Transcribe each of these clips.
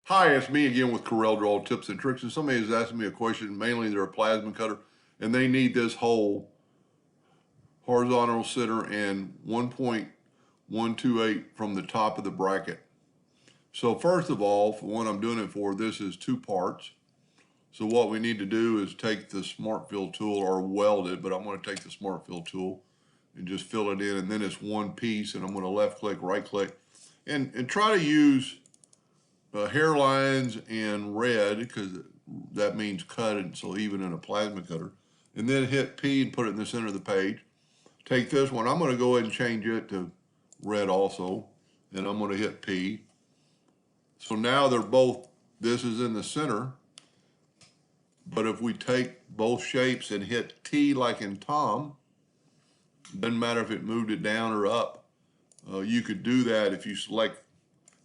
Hi, it's me again with Corel Draw Tips and Tricks, and somebody has asked me a question. Mainly, they're a plasma cutter, and they need this hole horizontal center and 1.128 from the top of the bracket. So first of all, for what I'm doing it for, this is two parts. So what we need to do is take the Smart Fill tool, or weld it, but I'm going to take the Smart Fill tool and just fill it in, and then it's one piece, and I'm going to left click, right click, and try to use hairlines and red, because that means cut it, so even in a plasma cutter. And then hit P and put it in the center of the page. Take this one, I'm going to go ahead and change it to red also, and I'm going to hit P. So now they're both, this is in the center, but if we take both shapes and hit T like in Tom, doesn't matter if it moved it down or up. You could do that if you select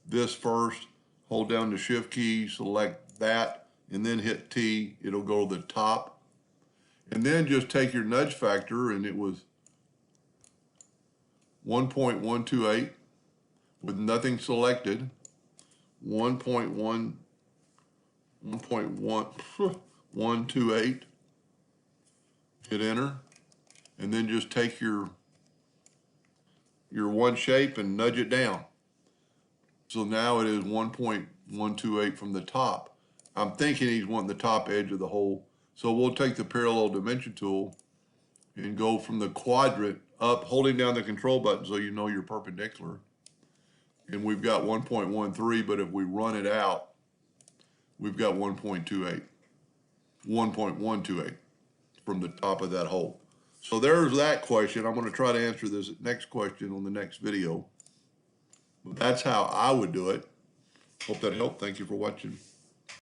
this first, hold down the shift key, select that, and then hit T, it'll go to the top. And then just take your nudge factor, and it was 1.128 with nothing selected, 1.128, hit enter, and then just take your one shape and nudge it down. So now it is 1.128 from the top. I'm thinking he's wanting the top edge of the hole. So we'll take the parallel dimension tool and go from the quadrant up, holding down the control button so you know you're perpendicular. And we've got 1.13, but if we run it out, we've got 1.28 from the top of that hole. So there's that question. I'm going to try to answer this next question on the next video. But that's how I would do it. Hope that helped. Thank you for watching.